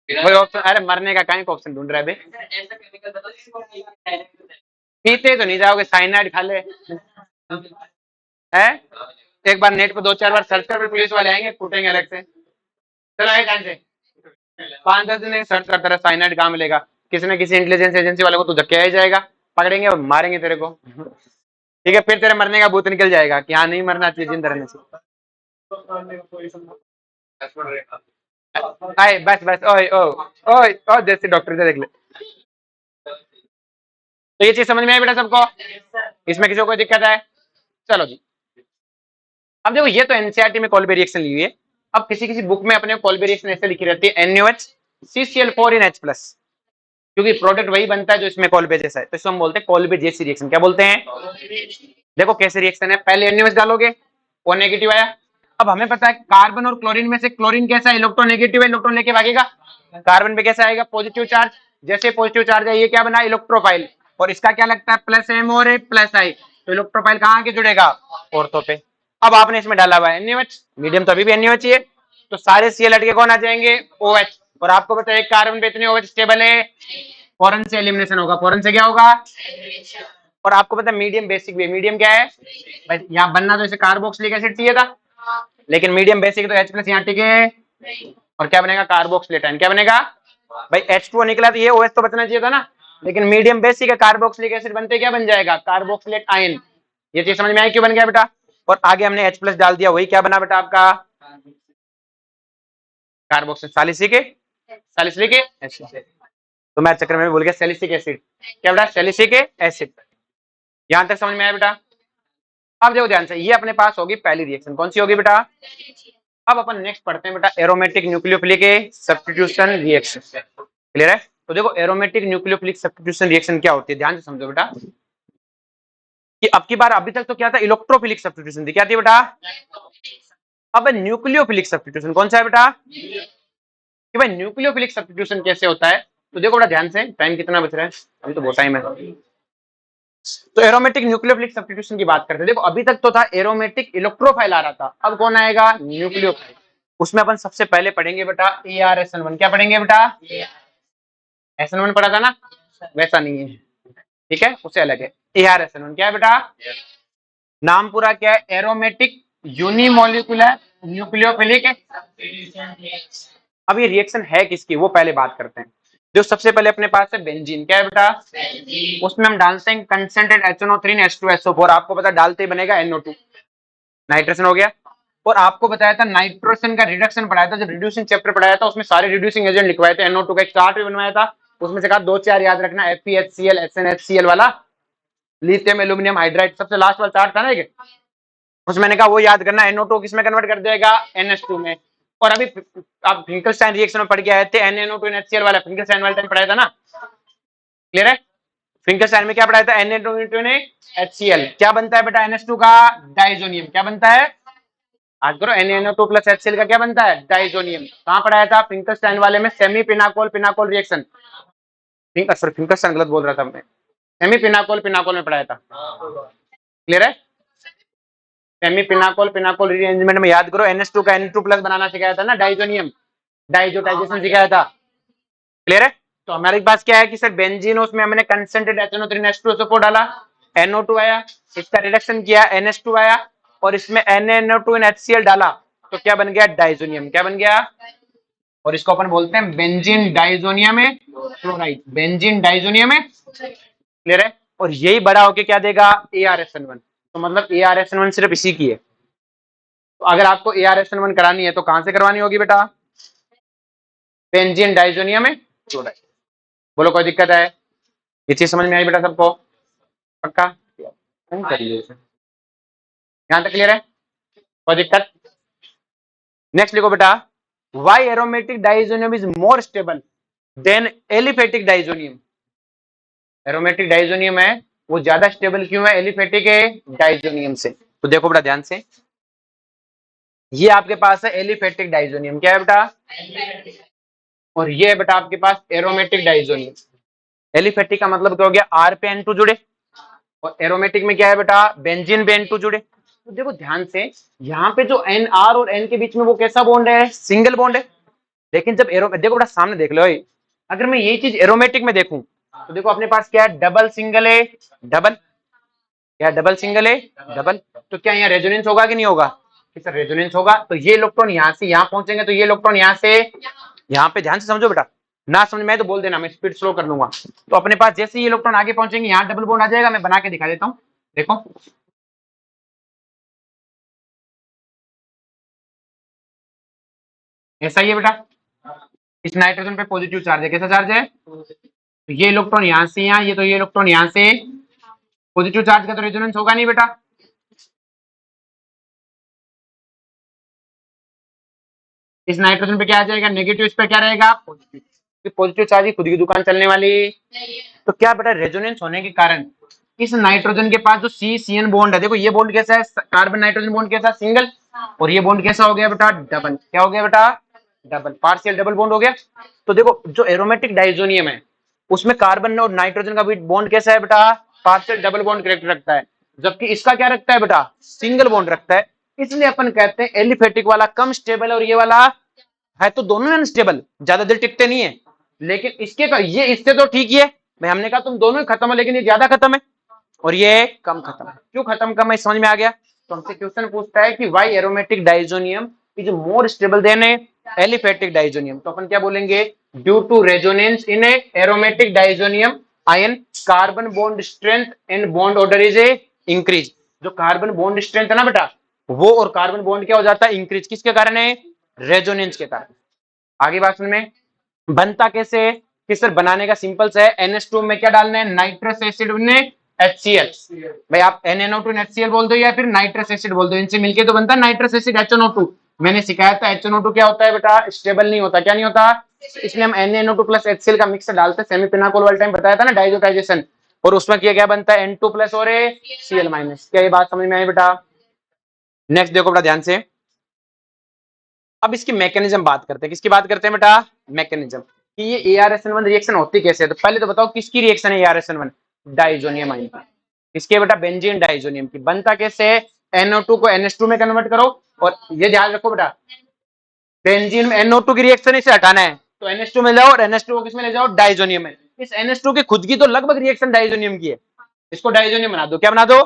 वही ऑप्शन? अरे मरने का कहीं ऑप्शन ढूंढ रहा है बे। पीते तो नहीं जाओगे, साइनाइड खा ले है। एक बार नेट पे 2-4 बार सर्च कर, पुलिस वाले आएंगे, कूटेंगे अलग से। चलो आए कहां से? 5-10 दिन सर्च करता रहा, साइनाइड कहाँ मिलेगा? किसी न किसी इंटेलिजेंस एजेंसी वाले को तो धक्के आ जाएगा, पकड़ेंगे और मारेंगे तेरे को। ठीक है, फिर तेरे मरने का भूत निकल जाएगा कि हाँ नहीं मरना चाहिए जिंदा रहने से। आए बस बस, ओए ओ ओए ओ देसी डॉक्टर से देख ले। तो ये चीज समझ में आई बेटा सबको? इसमें किसी को कोई दिक्कत है? चलो जी। अब देखो ये तो एनसीईआरटी में कॉल्बे रिएक्शन ली हुई है। अब किसी किसी बुक में अपने कॉल्बे रिएक्शन ऐसे लिखी रहती है, NaOH CCl4 इन H प्लस, क्योंकि प्रोडक्ट वही बनता है जो इसमें कॉल्बे जैसा है, तो इसको हम बोलते हैं कॉल्बे जैसी रिएक्शन। क्या बोलते हैं? देखो कैसे रिएक्शन है, पहले NaOH डालोगे, O नेगेटिव आया। अब हमें पता है कार्बन और क्लोरीन में से क्लोरीन कैसा है? इलेक्ट्रोनेगेटिव है, इलेक्ट्रॉन लेके भागेगा। कार्बन पे कैसा आएगा? Positive charge. जैसे पॉजिटिव चार्ज है, ये क्या बना? इलेक्ट्रोफाइल। और इसका क्या लगता है? प्लस M और प्लस I। तो इलेक्ट्रोफाइल कहाँ के जुड़ेगा? ऑर्थो पे। अब आपने इसमें डाला हुआ है NaOH, मीडियम तो अभी भी NaOH ही है, तो सारे Cl हट के कौन आ जाएंगे? OH। और आपको पता है कार्बन पे इतने OH स्टेबल है, फॉरन से एलिमिनेशन होगा। फॉरन से क्या होगा? और आपको पता है मीडियम बेसिक भी, मीडियम क्या है भाई? यहाँ बनना तो इसे कार्बोक्सिलिक एसिड चाहिए था, लेकिन मीडियम बेसिक तो H प्लस यहाँ टिके। और क्या बनेगा? Carboxylate ion. क्या बनेगा भाई? H2O निकला तो ये OH तो बचना चाहिए था ना, लेकिन मीडियम बेसिक है, कार्बोक्सिलिक एसिड बनते क्या बन जाएगा? Carboxylate ion. ये चीज समझ में आई क्यों बन गया बेटा? और आगे हमने H प्लस डाल दिया, वही क्या बना बेटा आपका? Carboxyl salicylic acid. तो मैं चक्कर में भूल गया, सैलिसिलिक एसिड। क्या बेटा? Salicylic acid. यहां तक समझ में आया बेटा? अब देखो ध्यान से, ये अपने पास होगी पहली रिएक्शन, कौन सी होगी बेटा? अब अपन नेक्स्ट पढ़ते हैं बेटा aromatic nucleophilic substitution reaction. Clear है? तो देखो एरोमेटिक न्यूक्लियोफिलिक सब्स्टिट्यूशन रिएक्शन क्या होती है, ध्यान से समझो बेटा। कि अब की बार, अभी तक तो क्या था? इलेक्ट्रोफिलिक सब्स्टिट्यूशन थी। क्या थी बेटा? अब न्यूक्लियोफिलिक सब्स्टिट्यूशन कौन सा है बेटा कि भाई न्यूक्लियोफिलिक सब्स्टिट्यूशन कैसे होता है, तो देखो बड़ा ध्यान से, टाइम कितना बच रहा है, अभी तो बहुत टाइम है। तो एरोमेटिक न्यूक्लियोफिलिक सब्स्टिट्यूशन की बात करते हैं। देखो अभी तक तो था एरोमेटिक इलेक्ट्रोफाइल आ रहा था, अब कौन आएगा न्यूक्लियोफाइल। उसमें अपन सबसे पहले पढ़ेंगे बेटा ARSN1। क्या पढ़ेंगे बेटा SN1 पढ़ा था ना, वैसा नहीं है, ठीक है उससे अलग है। ARSN1 क्या है बेटा, नाम पूरा क्या है, एरोमेटिक यूनिमोलिकुलर न्यूक्लियोफिलिक। अब ये रिएक्शन है किसकी वो पहले बात करते हैं। जो सबसे पहले अपने पास है बेंजीन। क्या है बेटा उसमें हम डालते हैं कंसेंट्रेट HNO3 H2SO4। आपको पता डालते ही बनेगा NO2, नाइट्रोजन हो गया। और आपको बताया था नाइट्रोजन का रिडक्शन पढ़ाया था, जब रिड्यूसिंग चैप्टर पढ़ाया था उसमें सारे रिड्यूसिंग एजेंट लिखवाए थे। NO2 का एक चार्ट भी बनवाया था, उसमें से कहा 2-4 याद रखना, FeHCl SnHCl वाला, लिथियम एल्यूमिनियम हाइड्राइड, सबसे लास्ट वाला चार्ट था ना एक, उसमें मैंने कहा वो याद करना। NO2 किस में कन्वर्ट कर देगा NH2 में। और अभी आप फिंकलस्टाइन रिएक्शन में पढ़ के आए थे NaNO2 NaCl वाला, फिंकलस्टाइन वाला टाइम पढ़ाया था ना, क्लियर है। फिंकलस्टाइन में क्या पढ़ाया था Na2 HCl, क्या बनता है बेटा NH2 का डाइजोनियम। क्या बनता है आज करो, NaNO2 प्लस HCl का क्या बनता है डाइजोनियम। कहां पढ़ाया था फिंकलस्टाइन वाले में, सेमी पिनाकोल पिनाकोल रिएक्शन। फिंकलस्टाइन गलत बोल रहा था मैं, सेमी पिनाकोल पिनाकोल में पढ़ाया था, क्लियर है। सेमी पिनाकोल पिनाकोल रीअरेंजमेंट में याद करो NH2 का Na2 प्लस बनाना सिखाया था ना, डाइजोनियम डाइजोटाइजेशन सिखाया था, क्लियर है। तो हमारे पास क्या है कि सर बेंजीन, उसमें हमने कंसेंट्रेट HNO3 H2SO4 डाला, NO2 आया, इसका रिडक्शन किया NH2 आया, और इसमें NaNO2 HCl डाला, तो क्या बन गया डाइजोनियम। क्या बन गया, और इसको अपन बोलते हैं benzene diazonium chloride, benzene diazonium clear है। और यही बड़ा होके क्या देगा ARSN1। तो मतलब ARSN1 सिर्फ इसी की है। तो अगर आपको ARSN1 करानी है तो कहां से करवानी होगी बेटा, बेंजीन डाइजोनियम क्लोराइड। बोलो कोई दिक्कत है, ये चीज समझ में आई बेटा सबको, पक्का करिए, यहां तक क्लियर है, कोई दिक्कत। नेक्स्ट लिखो बेटा, why aromatic diazonium is more stable than aliphatic diazonium. Aromatic diazonium है वो ज्यादा स्टेबल क्यों है एलिफेटिक डाइजोनियम से। तो देखो बेटा ध्यान से, ये आपके पास है एलिफेटिक डाइजोनियम। क्या है बेटा, और ये है बेटा आपके पास एरोमेटिक डाइजोनियम। एलिफेटिक का मतलब क्या हो गया, R पे N2 जुड़े, और एरोमेटिक में क्या है बेटा बेंजीन पे N2 जुड़े। तो देखो ध्यान से, यहाँ पे जो NR और N के बीच में वो कैसा बॉन्ड है, सिंगल बॉन्ड है। लेकिन जब देखो बेटा सामने देख लो, अगर मैं ये चीज एरोमेटिक में देखूं तो देखो अपने पास क्या है, डबल सिंगल है डबल, क्या डबल सिंगल है डबल। तो क्या यहाँ रेजोनेंस होगा कि नहीं होगा, कि सर रेजोनेंस होगा। तो ये इलेक्ट्रॉन यहाँ से यहाँ पहुंचेंगे, तो ये इलेक्ट्रॉन यहाँ से यहाँ पे, ध्यान से समझो बेटा, ना समझ में तो बोल देना, मैं स्पीड स्लो कर लूंगा। तो अपने पास जैसे ये इलेक्ट्रॉन आगे पहुंचेंगे यहाँ डबल बॉन्ड आ जाएगा, मैं बना के दिखा देता हूँ, देखो ऐसा ही है बेटा। इस नाइट्रोजन पे पॉजिटिव चार्ज है, कैसा चार्ज है, तो ये इलेक्ट्रॉन यहाँ से यहाँ, ये तो ये इलेक्ट्रॉन यहाँ से, पॉजिटिव चार्ज का तो रेजोनेंस होगा नहीं बेटा। इस नाइट्रोजन पे क्या आ जाएगा नेगेटिव, इस पे क्या रहेगा पॉजिटिव। पॉजिटिव चार्ज की खुद की दुकान चलने वाली। तो क्या बेटा रेजोनेंस होने के कारण इस नाइट्रोजन के पास जो CCN बॉन्ड है, देखो ये बॉन्ड कैसा है, कार्बन नाइट्रोजन बॉन्ड कैसा सिंगल, और ये बॉन्ड कैसा हो गया बेटा डबल। क्या हो गया बेटा डबल, पार्शियल डबल बॉन्ड हो गया। तो देखो जो एरोमेटिक डाइजोनियम है उसमें कार्बन और नाइट्रोजन का भी बॉन्ड कैसा है बेटा, पार्शियल डबल बॉन्ड करेक्ट रखता है, जबकि इसका क्या रखता है बेटा सिंगल बॉन्ड रखता है। इसलिए अपन कहते हैं एलिफेटिक वाला कम स्टेबल और ये वाला है, तो दोनों अनस्टेबल, ज्यादा देर टिकते नहीं है। लेकिन इसके ये इससे तो ठीक ही है भाई, हमने कहा तुम दोनों ही खत्म हो, लेकिन ये ज्यादा खत्म है और ये कम खत्म है। क्यों खत्म कम है समझ में आ गया। तो हमसे क्वेश्चन पूछता है कि why aromatic diazonium is more stable than aliphatic diazonium. तो अपन क्या बोलेंगे, due to resonance in aromatic diazonium ion carbon bond strength and bond order is increase. जो कार्बन बॉन्ड स्ट्रेंथ है ना बेटा, वो और कार्बन बॉन्ड क्या हो जाता है इंक्रीज, किसके कारण है रेजोनेंस के कारण। आगे बात में बनता कैसे, कि सर बनाने का सिंपल सा है, NH2 में क्या डालना है नाइट्रस एसिड ने HCl। भाई आप NaNO2 HCl बोल दो या फिर नाइट्रस एसिड बोल दो, इनसे मिलके तो बनता है नाइट्रस एसिड HNO2। मैंने सिखाया था HNO2 क्या होता है बेटा स्टेबल नहीं होता, क्या नहीं होता, इसलिए हम NaNO2 प्लस HCl का मिक्सर डालते हैं। सेमीपिनाकोल वाला टाइम बताया था ना डाइजोटाइजेशन, और उसमें क्या बनता है N2 प्लस और Cl माइनस। क्या ये बात समझ में आई बेटा। नेक्स्ट देखो बेटा ध्यान से, अब इसकी मैकेनिज्म बात करते हैं, किसकी बात करते हैं बेटा, मैकेनिज्म, कि ये ArSN1 रिएक्शन होती कैसे है। तो पहले तो बताओ किसकी रिएक्शन है ArSN1, डाइजोनियम आयन की, इसके बेटा बेंजीन डाइजोनियम की। बनता कैसे है, NO2 को NH2 में कन्वर्ट करो, और ये ध्यान रखो बेटा, बेंजीन में NO2 की रिएक्शन इसे हटाना है तो NH2 में जाओ, और NH2 को किस में ले जाओ, डाइजोनियम में। इस NH2 की खुद की तो लगभग रिएक्शन डाइजोनियम की है, इसको डाइजोनियम बना दो। क्या बना दो,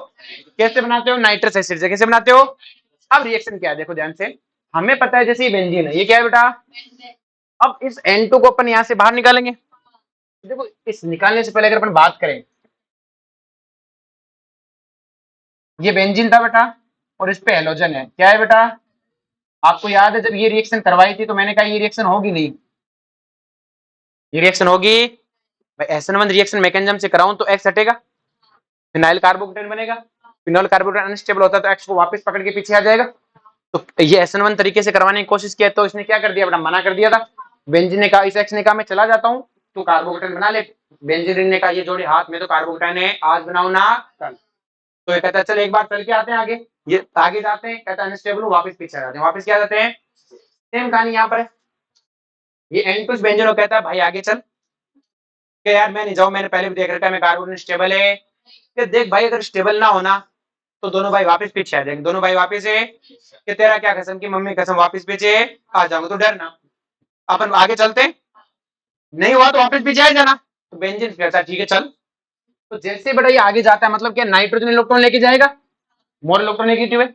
कैसे बनाते हो, नाइट्रस एसिड से। कैसे बनाते हो, अब रिएक्शन क्या है देखो ध्यान से, हमें पता है जैसे ये बेंजीन है, ये क्या है बेटा, अब इस N2 को अपन यहां से बाहर निकालेंगे। देखो इस निकालने से पहले अगर अपन बात करें, ये बेंजीन था बेटा, और इस पे हेलोजन है, क्या है बेटा, आपको याद है जब ये रिएक्शन करवाई थी तो मैंने कहा ये रिएक्शन होगी नहीं, ये रिएक्शन होगी भाई। SN1 रिएक्शन मैकेनिज्म से कराऊं तो X हटेगा, फिनाइल कार्बोकेटाइन बनेगा, फिनोल कार्बोकेटाइन अनस्टेबल होता है तो X को वापस पकड़ के पीछे आ जाएगा। तो ये SN1 तरीके से करवाने की कोशिश किया तो इसने क्या कर दिया बेटा, मना कर दिया था। बेंजीन ने कहा, इस X ने कहा मैं चला जाता हूँ, तू कार्बोकेटाइन बना ले। बेंजीन ने कहा ये जोड़े हाथ में तो कार्बोकेटाइन है, आज बनाऊ ना कल। तो ये कहता है चल एक बार चल के आते हैं आगे, ये आगे जाते हैं, कहता है अनस्टेबल हूँ, वापस पीछे आ जाते हैं, वापस क्या जाते हैं, सेम कहानी यहाँ पर है। ये N2 बेंजीन को कहता है भाई आगे चल, कि यार मैं नहीं जाऊँ, मैंने पहले भी देख रखा है मैं कार्बोकेटाइन स्टेबल है। कि देख भाई अगर स्टेबल ना होना तो दोनों भाई वापस पीछे आ जाएंगे, दोनों भाई वापस है, कि तेरा क्या कसम की मम्मी कसम वापस पीछे आ जाऊंगा, तो डरना, अपन आगे चलते, नहीं हुआ तो वापस पीछे आ जाना। तो बेंजीन कहता है ठीक है चल। तो जैसे बेटा ये आगे जाता है, मतलब क्या, नाइट्रोजन इलेक्ट्रॉन लेके जाएगा, मोर इलेक्ट्रॉन नेगेटिव है,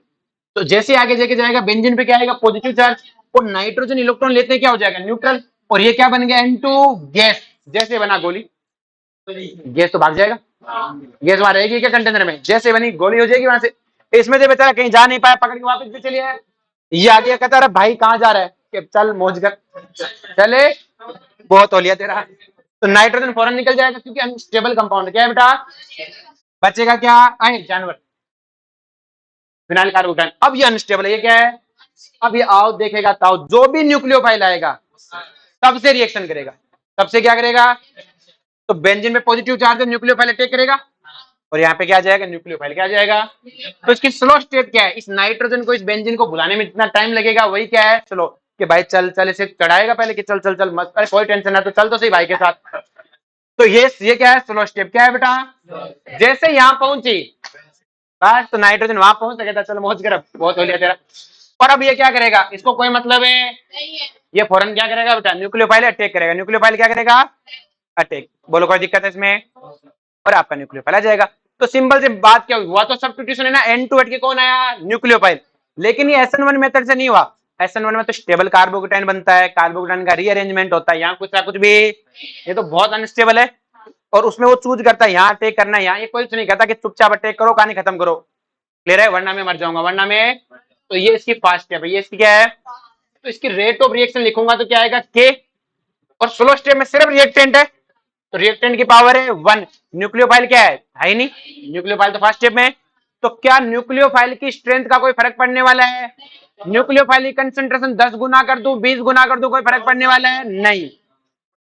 तो जैसे आगे लेके जाएगा बेंजीन पे क्या आएगा, पॉजिटिव चार्ज, और नाइट्रोजन इलेक्ट्रॉन लेते क्या हो जाएगा, न्यूट्रल, और ये क्या बन गया, N2 गैस, जैसे बना गोली, गैस तो भाग जाएगा, गैस वहां रहेगी क्या कंटेनर में, जैसे बनी गोली हो जाएगी वहां से। इसमें से बेचारा कहीं जा नहीं पाया, पकड़ के वापस भी चलिए आया। ये आगे कहता है भाई कहाँ जा रहा है, कि चल मौज कर, चले बहुत हो लिया तेरा। तो नाइट्रोजन फौरन निकल जाएगा क्योंकि अनस्टेबल कंपाउंड क्या है बेटा, बचेगा क्या, आए जानवर, फिनाइल कार्बोकेटाइन। अब ये अनस्टेबल है, ये क्या है, अब ये आओ देखेगा ताओ, जो भी न्यूक्लियोफाइल आएगा सबसे रिएक्शन करेगा, सबसे क्या करेगा, तो बेंजीन में पॉजिटिव चार्ज है, न्यूक्लियोफाइल अटैक करेगा, और यहाँ पे क्या आ जाएगा, न्यूक्लियोफाइल क्या आ जाएगा। तो इसकी स्लो स्टेट क्या है, इस नाइट्रोजन को इस बेंजीन को बुलाने में जितना टाइम लगेगा वही क्या है, स्लो, कि भाई चल चल, इसे चढ़ाएगा पहले कि चल चल चल मत, अरे कोई टेंशन ना, तो चल तो सही भाई के साथ। तो ये क्या है, स्लो स्टेप क्या है बेटा, जैसे यहाँ पहुंची बस, तो नाइट्रोजन वहां पहुंच सके था, चलो मौज कर, बहुत हो लिया तेरा। और अब ये क्या करेगा, इसको कोई मतलब है, ये फौरन क्या करेगा बेटा, न्यूक्लियोफाइल अटैक करेगा, न्यूक्लियोफाइल क्या करेगा, अटैक, बोलो कोई दिक्कत है इसमें, और आपका न्यूक्लियोफाइल आ जाएगा। तो सिंपल से बात क्या हुआ, तो सब्स्टिट्यूशन है ना, N2 हट के कौन आया, न्यूक्लियोफाइल। लेकिन ये SN1 मेथड से नहीं हुआ, SN1 में तो स्टेबल कार्बोकेटाइन बनता है, कार्बोकेटाइन का रीअरेंजमेंट होता है, यहाँ कुछ ना कुछ भी, ये तो बहुत अनस्टेबल है, और उसमें वो चूज करता है यहाँ अटैक करना है, यहाँ ये कोई नहीं कहता कि चुपचाप अटैक करो, कहानी खत्म करो, क्लियर है, वरना मैं मर जाऊंगा, वरना मैं। तो ये इसकी फास्ट स्टेप है, ये इसकी क्या है, तो इसकी रेट ऑफ रिएक्शन लिखूंगा तो क्या आएगा, के, और स्लो स्टेप में सिर्फ रिएक्टेंट है, तो रिएक्टेंट की पावर है 1, न्यूक्लियोफाइल क्या है नहीं, न्यूक्लियोफाइल तो फर्स्ट स्टेप में। तो क्या न्यूक्लियोफाइल की स्ट्रेंथ का कोई फर्क पड़ने वाला है, न्यूक्लियोफाइल की कंसेंट्रेशन 10 गुना कर दूं, 20 गुना कर दूं, कोई फर्क पड़ने वाला है नहीं।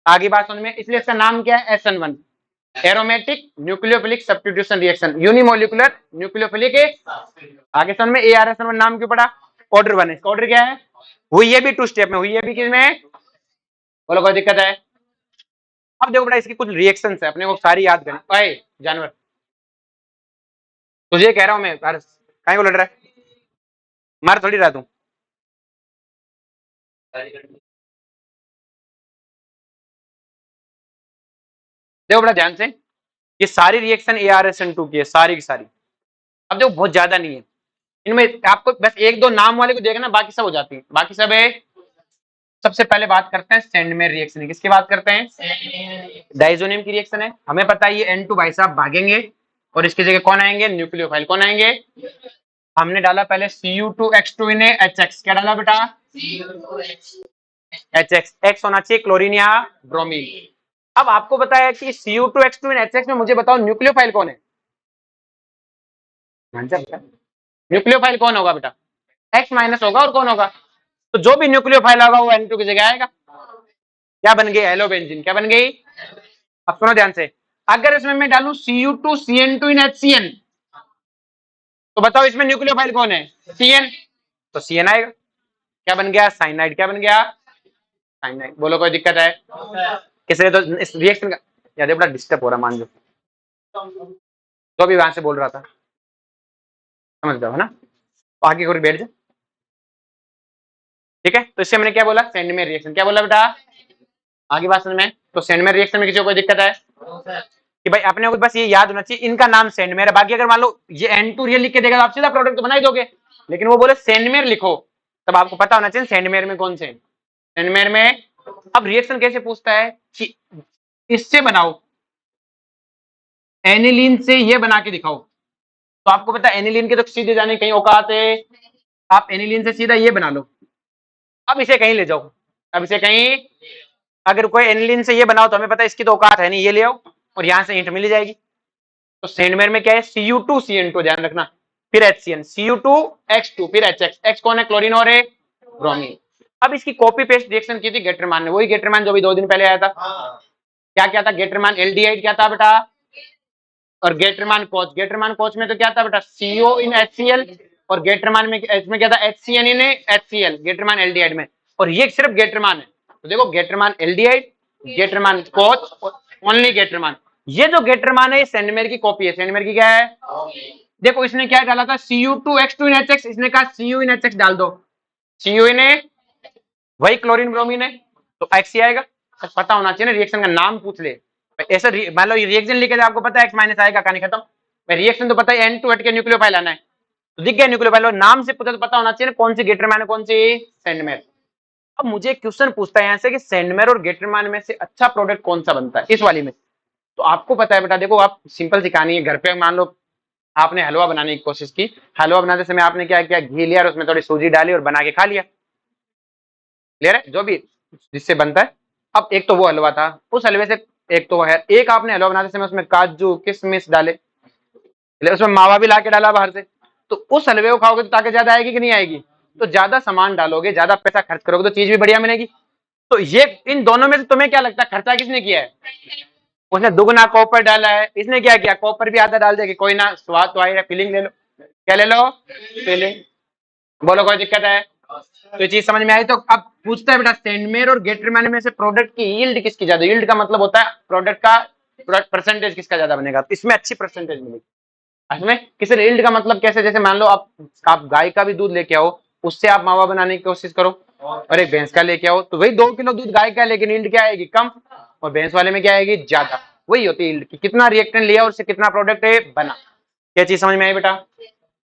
आगे बात समझ में, इसलिए इसका नाम क्या है, SN1, aromatic nucleophilic substitution reaction, unimolecular nucleophilic. आगे समझ में, ArSN1 नाम क्यों पड़ा, ऑर्डर 1 है, इसका ऑर्डर क्या है, हुई है भी 2 स्टेप में, हुई है भी किसमें, बोलो कोई दिक्कत है। अब देखो बेटा इसकी कुछ रिएक्शंस है, अपने को सारी याद करनी। ओए जानवर, तुझे कह रहा हूं मैं, काहे को लड़ रहा है, मार थोड़ी रहा तू। देखो बेटा ध्यान से, ये सारी रिएक्शन ArSN2 की है, सारी की सारी। अब देखो बहुत ज्यादा नहीं है इनमें, आपको बस एक दो नाम वाले को देखना, बाकी सब हो जाती है, बाकी सब है। सबसे पहले बात करते हैं सेंडमेयर रिएक्शन की, किसकी बात करते हैं, डाइजोनियम की रिएक्शन है। हमें पता है ये N2 भाई साहब भागेंगे, और इसकी जगह कौन आएंगे, न्यूक्लियोफाइल कौन आएंगे। हमने डाला पहले Cu2H2 इन्हें HX, क्या डाला बेटा, HX, X होना चाहिए क्लोरीन या ब्रोमीन। अब आपको बताया कि Cu2H2 इन HX में, मुझे बताओ न्यूक्लियोफाइल कौन है, न्यूक्लियोफाइल कौन होगा बेटा, X माइनस होगा, और कौन होगा, तो जो भी न्यूक्लियोफाइल होगा वो N2 की जगह आएगा, क्या बन गई, हेलोबेंजीन, क्या बन गई। अब सुनो ध्यान से, अगर इसमें मैं डालूं Cu2CN2 इन HCN, तो बताओ इसमें न्यूक्लियोफाइल कौन है, CN, तो CN आएगा। क्या बन गया? साइनाइड। क्या बन गया? साइनाइड। बोलो कोई दिक्कत है? किसने तो इस रिएक्शन का यार बड़ा डिस्टर्ब हो रहा मान लो, तो भी वहां से बोल रहा था, समझ जाओ है ना। तो आगे कोई बैठ जाओ, ठीक है। तो इससे मैंने क्या बोला? Sandmeyer reaction. क्या बोला बेटा? आगे बात समझ में। तो सेंडमेयर रिएक्शन में किसी को कोई दिक्कत है कि भाई अपने को बस ये याद होना चाहिए इनका नाम सेंडमेयर है। बाकी अगर मान लो ये N2 रियल लिख के देगा तो आप सीधा प्रोडक्ट तो बना ही दोगे, लेकिन वो बोले सेंडमेयर लिखो, तब आपको पता होना चाहिए सेंडमेयर में कौन से। सेंडमेयर में अब रिएक्शन कैसे पूछता है कि इससे बनाओ, एनिलीन से ये बना के दिखाओ। तो आपको पता है एनिलीन के तो सीधे जाने कहीं औकात है, आप एनिलीन से सीधा ये बना लो। अब इसे कहीं ले जाओ, अब इसे कहीं, अगर कोई एनिलीन से ये बनाओ तो हमें पता है इसकी तो औकात है नहीं, ये ले आओ और यहां से ईंट मिल जाएगी। तो सेंडमेयर में क्या है? Cu2CN2, ध्यान रखना, फिर HCN, Cu2X2, फिर HX। X कौन है? क्लोरीन और ब्रोमीन। अब इसकी कॉपी पेस्ट रिएक्शन की थी गेटरमान ने, वही गेटरमान जो भी 2 दिन पहले आया था। क्या क्या था? गेटरमान एल्डिहाइड क्या था बेटा? और गेटरमान कोच। गेटरमान कोच में तो क्या था बेटा? CO इन HCl, और गेटरमान में इसमें क्या था? HCN इन HCl, गेटरमान एल्डिहाइड में। और ये सिर्फ गेटरमान है, तो देखो गेटरमान एल्डिहाइड, गेटरमान कोच, ओनली गेटरमान। ये जो गेटरमान है ये सेंडमेयर की कॉपी है। सेंडमेयर की क्या है? देखो इसने क्या डाला था? Cu2X2 इन HX, इसने कहा Cu इन HX डाल दो, Cu इन, वही क्लोरीन ब्रोमीन है, तो X ही आएगा। तो पता होना चाहिए ना, रिएक्शन का नाम पूछ ले ऐसा। मान लो ये रिएक्शन लिखे थे, आपको पता है X माइनस आएगा, कहानी खत्म। भाई रिएक्शन तो पता है N2 हट के न्यूक्लियोफाइल आना है, तो दिख गया न्यूक्लियोफाइल, नाम से पूछा तो पता होना चाहिए ना कौन सी गेटरमान है कौन सी सेंडमेयर। अब मुझे क्वेश्चन पूछता है यहाँ से कि सेंडमेयर और गेटरमान में से अच्छा प्रोडक्ट कौन सा बनता है इस वाली में। तो आपको पता है बेटा, देखो आप सिंपल सी कहानी है, घर पे मान लो आपने हलवा बनाने की कोशिश की, हलवा बनाते समय आपने क्या किया? घी लिया और उसमें थोड़ी सूजी डाली और बना के खा लिया, क्लियर है? जो भी जिससे बनता है। अब एक तो वो हलवा था, उस हलवे से एक तो वो है, एक आपने हलवा बनाते समय उसमें काजू किशमिश डाले, उसमें मावा भी ला के डाला बाहर से, तो उस हलवे को खाओगे तो ताकत ज्यादा आएगी कि नहीं आएगी? तो ज्यादा सामान डालोगे, ज्यादा पैसा खर्च करोगे तो चीज भी बढ़िया मिलेगी। तो ये इन दोनों में से तुम्हें क्या लगता है खर्चा किसने किया है? उसने दुगना कॉपर डाला है, इसने क्या किया? कॉपर भी आधा डाल दिया कि कोई ना स्वाद तो आएगा, फीलिंग ले लो। क्या ले लो? फीलिंग। बोलो कोई दिक्कत है? तो ये चीज समझ में आई। तो अब पूछता है बेटा सेंडमेयर और गेटरमैन में से प्रोडक्ट की यील्ड किसकी ज्यादा? यील्ड का मतलब होता है प्रोडक्ट का परसेंटेज किसका ज्यादा बनेगा, तो इसमें अच्छी परसेंटेज मिलेगी। इसमें किसी यील्ड का मतलब कैसे? जैसे मान लो आप गाय का भी दूध लेके आओ, उससे आप मावा बनाने की कोशिश करो, और एक भैंस का लेके आओ, तो वही 2 किलो दूध गाय का, लेकिन यील्ड क्या आएगी? कम। और भैंस वाले में क्या आएगी? ज्यादा। वही होती है यील्ड की, कितना रिएक्टेंट लिया और उससे कितना प्रोडक्ट है बना। क्या चीज समझ में आई बेटा?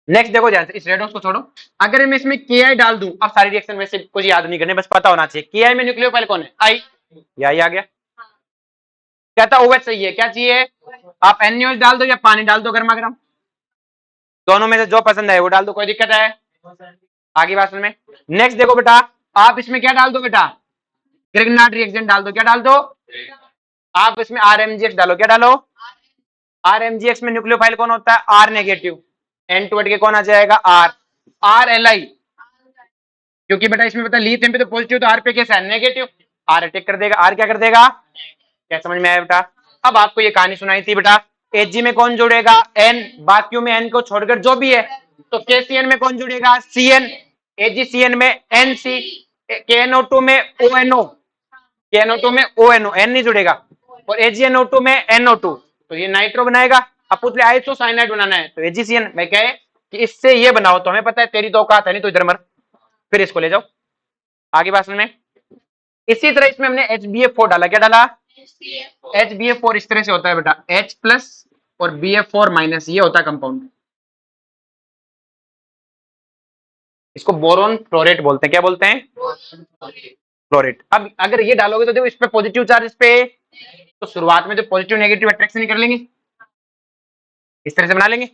नेक्स्ट देखो ध्यान से, इस रेडॉक्स को छोड़ो। अगर मैं इसमें Ki डाल दूं, अब सारी रिएक्शन वैसे कुछ याद नहीं करने, बस पता होना चाहिए Ki में न्यूक्लियोफाइल कौन है? आई, या आ गया। कहता OH चाहिए, क्या चाहिए? आप NaOH डाल दो या पानी डाल दो गर्मा गर्म, दोनों में से जो पसंद है वो डाल दो, कोई दिक्कत है? आगे बात में। नेक्स्ट देखो बेटा, आप इसमें क्या डाल दो बेटा? ग्रिग्नार्ड रिएक्शन डाल दो। क्या डाल दो? आप इसमें RMGX डालो। क्या डालो? RMGX में न्यूक्लियोफाइल कौन होता है? R negative. N2 हट के कौन आ जाएगा? R। RLI, क्योंकि बेटा इसमें पता लिथियम पे तो पॉजिटिव, तो R पे कैसा है? नेगेटिव। R अटैक कर देगा, R क्या कर देगा? क्या समझ में आया बेटा? अब आपको ये कहानी सुनाई थी बेटा, Ag में कौन जुड़ेगा? N, बाकियों में N को छोड़कर जो भी है, तो KCN में कौन जुड़ेगा? CN। AgCN में NC, KNO2 में ONO, KNO2 में ONO, N नहीं जुड़ेगा, और AgNO2 में NO2, तो ये नाइट्रो बनाएगा। अब पूछ ले आइसोसाइनाइड बनाना है, तो AgCN। मैं कहे कि इससे ये बनाओ, तो हमें पता है तेरी तो औकात है नहीं, तो इधर मर, फिर इसको ले जाओ। आगे बात में। इसी तरह इसमें हमने HbF4 डाला। क्या डाला? HbF4 इस तरह से होता है बेटा, H प्लस और BF4 माइनस, ये होता है कंपाउंड, इसको बोरोन फ्लोरेट बोलते हैं। क्या बोलते हैं? फ्लोरेट। अब अगर ये डालोगे तो देखो इस पे पॉजिटिव चार्ज, इस पे, तो शुरुआत में तो पॉजिटिव नेगेटिव अट्रैक्शन ही कर लेंगे, इस तरह से बना लेंगे।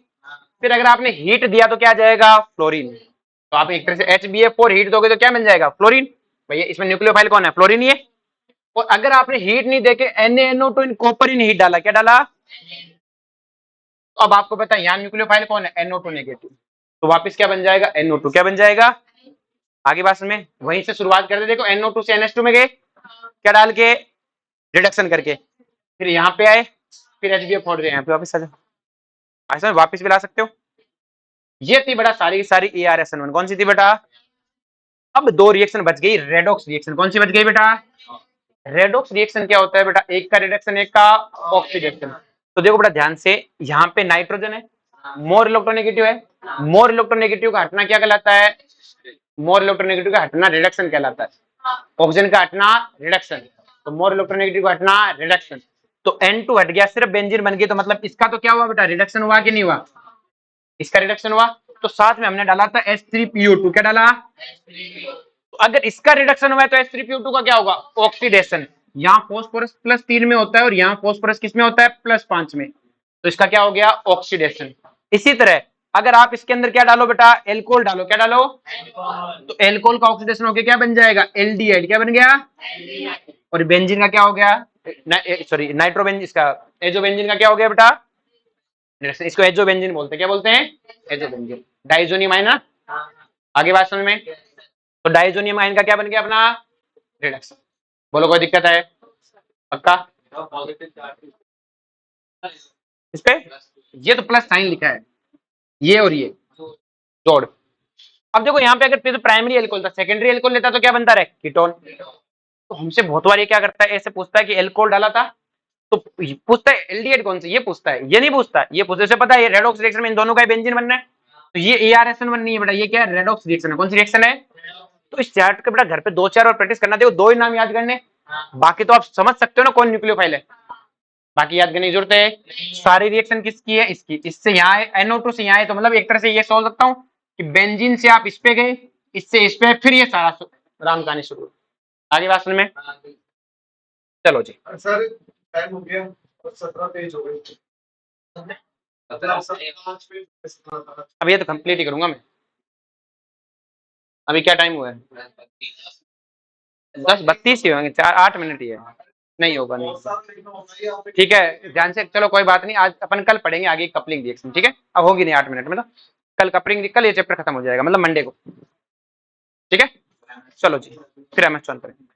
फिर अगर आपने हीट दिया तो क्या आ जाएगा? फ्लोरीन। तो आप एक तरह से HbF4 हीट दोगे तो क्या बन जाएगा? फ्लोरीन। भैया इसमें न्यूक्लियोफाइल कौन है? फ्लोरीन ही है। और अगर आपने हीट नहीं देके NaNO2 in copper in heat डाला, क्या डाला? तो अब आपको पता है यहाँ न्यूक्लियोफाइल कौन है? NO2 नेगेटिव, तो वापस क्या बन जाएगा? NO2। क्या बन जाएगा? आगे बात में वहीं से शुरुआत करते, देखो NO2 से NH2 में गए, क्या डाल के? रिडक्शन करके, फिर यहाँ पे आए, फिर HbF4 गए, यहाँ पे वापस आ जाओ, ऐसा वापस भी ला सकते हो। ये थी बेटा सारी की सारी ArSN1। कौन सी थी बेटा? अब दो रिएक्शन बच गई, रेडॉक्स रिएक्शन। कौन सी बच गई बेटा? रेडॉक्स रिएक्शन क्या होता है बेटा? एक का रिडक्शन, एक का ऑक्सीडेशन। तो देखो बेटा ध्यान से, यहाँ पे नाइट्रोजन है, मोर इलेक्ट्रोनेगेटिव है। मोर इलेक्ट्रोनेगेटिव का हटना क्या कहलाता है? मोर इलेक्ट्रोनेगेटिव का हटना रिडक्शन कहलाता है। ऑक्सीजन का हटना रिडक्शन, तो मोर इलेक्ट्रोनेगेटिव का हटना रिडक्शन। तो N2 हट गया, सिर्फ बेंजीन बन गई। तो मतलब इसका तो क्या हुआ बेटा? रिडक्शन हुआ कि नहीं हुआ? इसका रिडक्शन हुआ। तो साथ में हमने डाला था H3PO2, क्या डाला? तो अगर इसका रिडक्शन हुआ है तो H3PO2 का क्या होगा? ऑक्सीडेशन। यहाँ फोस्फोरस +3 में होता है और यहाँ फोस्फोरस किस में होता है? +5 में। तो इसका क्या हो गया? ऑक्सीडेशन। इसी तरह अगर आप इसके अंदर क्या डालो बेटा? एल्कोहल डालो। क्या डालो? तो एल्कोहल का ऑक्सीडेशन होकर क्या बन जाएगा? एल्डिहाइड। क्या बन गया? और बेंजीन का क्या हो गया? सॉरी नाइट्रोबेंजीन, इसका एजोबेंजीन का क्या हो गया बेटा? इसको एजोबेंजीन बोलते हैं। क्या बोलते हैं? एजोबेंजीन। डाइजोनियम आयन ना, आगे बात समझ में। तो डाइजोनियम आयन का क्या बन गया अपना? रिडक्शन। बोलो कोई दिक्कत है? पक्का? इस पे ये तो प्लस साइन लिखा है, ये और ये जोड़। अब देखो यहाँ पे अगर प्राइमरी एल्कोहल था, सेकेंडरी एल्कोहल लेता तो क्या बनता रहे? कीटोन। तो हमसे बहुत बार ये क्या करता है, ऐसे पूछता है कि एल्कोहल डाला था तो पूछता है एल्डिहाइड कौन सी, ये पूछता है, ये नहीं पूछता। ये पूछते से पता है रेडॉक्स रिएक्शन में इन दोनों का बेंजीन बनना है, तो ये ARSN बननी है बेटा। ये क्या है? रेडॉक्स रिएक्शन है। कौन सी रिएक्शन है? तो इस चार्ट के बेटा घर पे 2-4 और प्रैक्टिस करना, देखो 2 ही नाम याद करने, बाकी तो आप समझ सकते हो ना कौन न्यूक्लियोफाइल है, बाकी याद करने की जरूरत है। सारी रिएक्शन किसकी है? इसकी। इससे यहाँ है, NO2 से यहाँ है, तो मतलब एक तरह से ये सोच सकता हूँ कि बेंजीन से आप इस पे गए, इससे इस पे, फिर ये सारा राम कहानी शुरू। आगे बात सुन में, चलो जी। सर टाइम हो गया, 17 पेज हो गए। अब ये तो कंप्लीट ही करूंगा मैं। अभी क्या टाइम हुआ है? 10:32 ही होंगे, 8 मिनट ही है। नहीं होगा, नहीं। ठीक है, ध्यान से चलो, कोई बात नहीं। आज अपन कल पढ़ेंगे आगे कपलिंग रिएक्शन, ठीक है? अब होगी नहीं 8 मिनट में, तो कल कपलिंग, कल ये चैप्टर खत्म हो जाएगा, मतलब मंडे को। ठीक है, चलो जी, फिर हम करेंगे।